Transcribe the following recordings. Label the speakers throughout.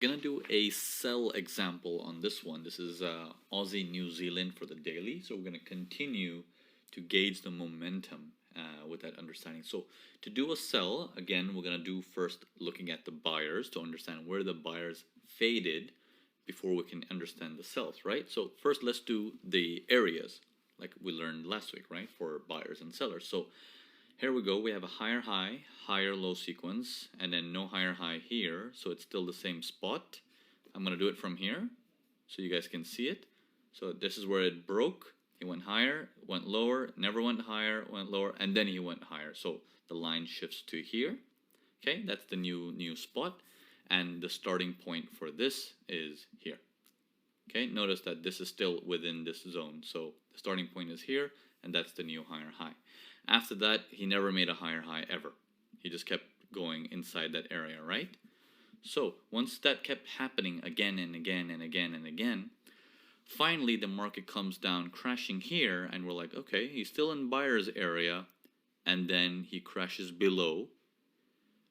Speaker 1: Gonna do a sell example on this one. This is Aussie New Zealand for the daily. So we're gonna continue to gauge the momentum with that understanding. So to do a sell, again, we're gonna do first looking at the buyers to understand where the buyers faded before we can understand the sells, right? So first let's do the areas like we learned last week, right? For buyers and sellers. So here we go. We have a higher high, higher low sequence, and then no higher high here. So it's still the same spot. I'm going to do it from here so you guys can see it. So this is where it broke. He went higher, went lower, never went higher, went lower, and then he went higher. So the line shifts to here. Okay, that's the new spot. And the starting point for this is here. Okay, notice that this is still within this zone. So the starting point is here, and that's the new higher high. After that, he never made a higher high ever. He just kept going inside that area, right? So once that kept happening again and again and again and again, finally the market comes down crashing here, and we're like, okay, he's still in buyer's area, and then he crashes below.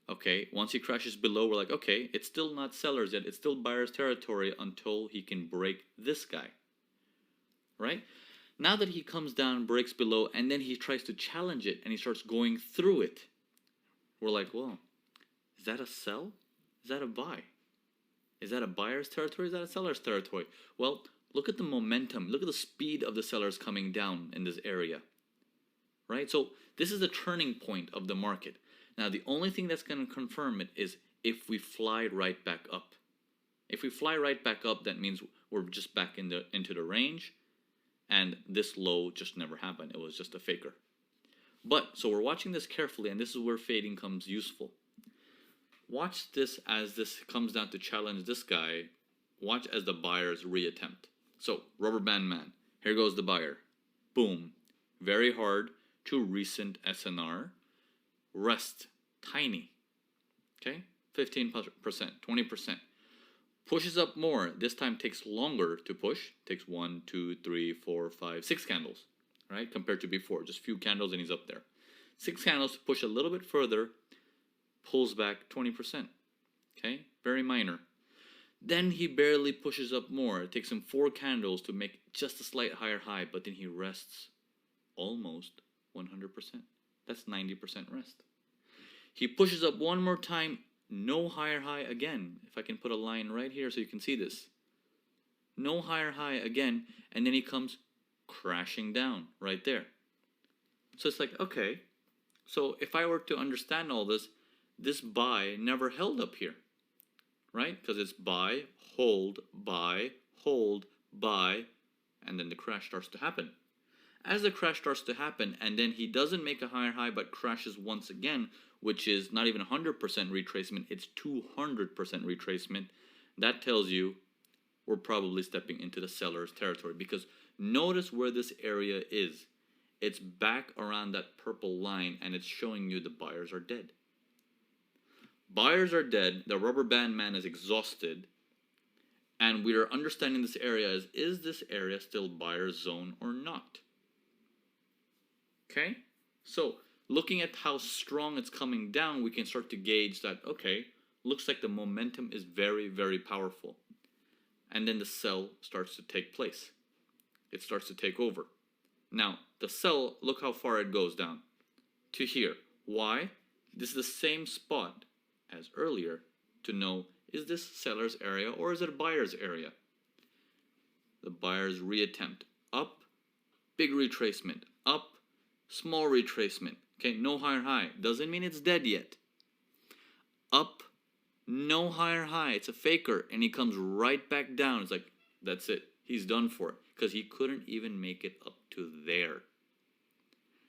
Speaker 1: Okay, once he crashes below, we're like, okay, it's still not seller's yet. It's still buyer's territory until he can break this guy, right? Now that he comes down, breaks below, and then he tries to challenge it, and he starts going through it, we're like, well, is that a sell? Is that a buy? Is that a buyer's territory? Is that a seller's territory? Well, look at the momentum. Look at the speed of the sellers coming down in this area, right? So this is the turning point of the market. Now, the only thing that's going to confirm it is if we fly right back up. If we fly right back up, that means we're just back into the range. And this low just never happened. It was just a faker. But, so we're watching this carefully, and this is where fading comes useful. Watch this as this comes down to challenge this guy. Watch as the buyers reattempt. So, rubber band man. Here goes the buyer. Boom. Very hard to recent SNR. Rest. Tiny. Okay? 15%, 20%. Pushes up more. This time takes longer to push. Takes 1, 2, 3, 4, 5, 6 candles, right? Compared to before, just a few candles and he's up there. 6 candles to push a little bit further. Pulls back 20%. Okay, very minor. Then he barely pushes up more. It takes him 4 candles to make just a slight higher high, but then he rests almost 100%. That's 90% rest. He pushes up one more time. No higher high again. If I can put a line right here so you can see this. No higher high again, and then he comes crashing down right there. So it's like, okay, so if I were to understand all this, this buy never held up here, right? Because it's buy, hold, buy, hold, buy, and then the crash starts to happen. As the crash starts to happen, and then he doesn't make a higher high but crashes once again, which is not even 100% retracement, it's 200% retracement, that tells you we're probably stepping into the seller's territory. Because notice where this area is. It's back around that purple line, and it's showing you the buyers are dead. Buyers are dead, the rubber band man is exhausted, and we are understanding this area as, is this area still buyer's zone or not? Okay, so looking at how strong it's coming down, we can start to gauge that, okay, looks like the momentum is very, very powerful. And then the sell starts to take place. It starts to take over. Now, the sell, look how far it goes down. To here. Why? This is the same spot as earlier to know, is this seller's area or is it a buyer's area? The buyer's reattempt. Up, big retracement. Up, small retracement. Okay, no higher high. Doesn't mean it's dead yet. Up, no higher high. It's a faker. And he comes right back down. It's like, that's it. He's done for it. Because he couldn't even make it up to there.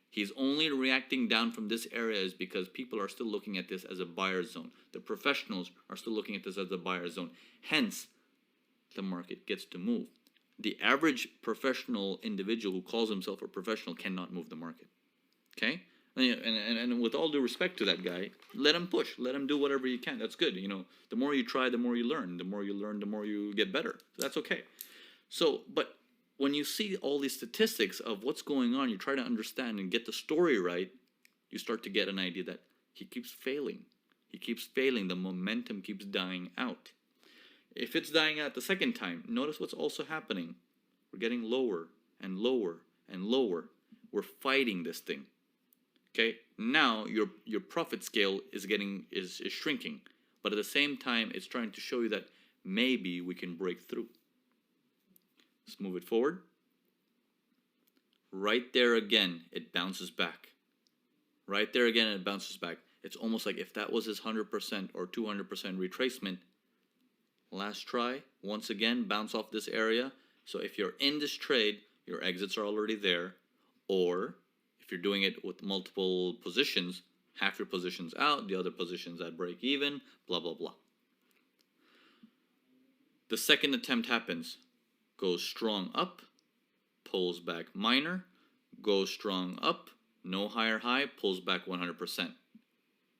Speaker 1: He's only reacting down from this area is because people are still looking at this as a buyer's zone. The professionals are still looking at this as a buyer's zone. Hence, the market gets to move. The average professional individual who calls himself a professional cannot move the market. Okay? And with all due respect to that guy, let him push. Let him do whatever he can. That's good. You know, the more you try, the more you learn. The more you learn, the more you get better. So that's okay. So, but when you see all these statistics of what's going on, you try to understand and get the story right, you start to get an idea that he keeps failing. He keeps failing. The momentum keeps dying out. If it's dying out the second time, notice what's also happening. We're getting lower and lower and lower. We're fighting this thing. Okay, now your profit scale is shrinking, but at the same time it's trying to show you that maybe we can break through. Let's move it forward. Right there again, it bounces back. Right there again, it bounces back. It's almost like if that was his 100% or 200% retracement, last try, once again, bounce off this area. So if you're in this trade, your exits are already there. Or if you're doing it with multiple positions, half your positions out, the other positions at break even, blah, blah, blah. The second attempt happens. Goes strong up, pulls back minor, goes strong up, no higher high, pulls back 100%.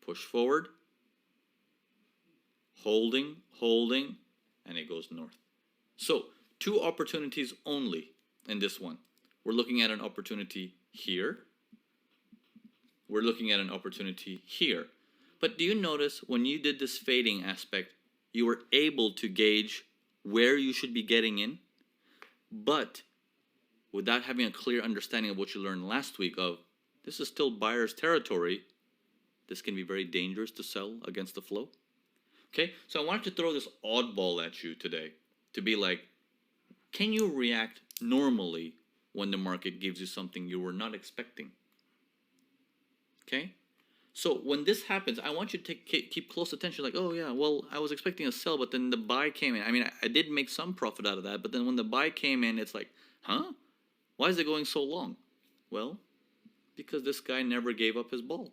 Speaker 1: Push forward, holding, and it goes north. So, 2 opportunities only in this one. We're looking at an opportunity here. We're looking at an opportunity here. But do you notice when you did this fading aspect, you were able to gauge where you should be getting in, but without having a clear understanding of what you learned last week of, this is still buyer's territory. This can be very dangerous to sell against the flow. Okay, so I wanted to throw this oddball at you today to be like, can you react normally when the market gives you something you were not expecting? Okay, so when this happens, I want you to keep close attention. Like, oh yeah, well, I was expecting a sell, but then the buy came in. I mean, I did make some profit out of that, but then when the buy came in, it's like, huh? Why is it going so long? Well, because this guy never gave up his ball.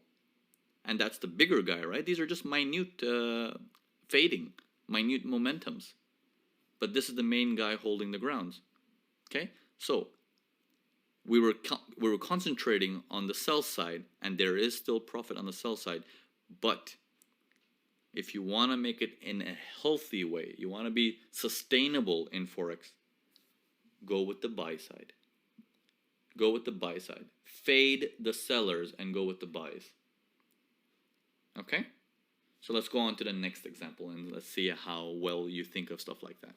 Speaker 1: And that's the bigger guy, right? These are just minute fading, minute momentums. But this is the main guy holding the grounds. Okay? So, we were concentrating on the sell side, and there is still profit on the sell side. But if you want to make it in a healthy way, you want to be sustainable in Forex, go with the buy side. Go with the buy side. Fade the sellers and go with the buys. Okay? So let's go on to the next example and let's see how well you think of stuff like that.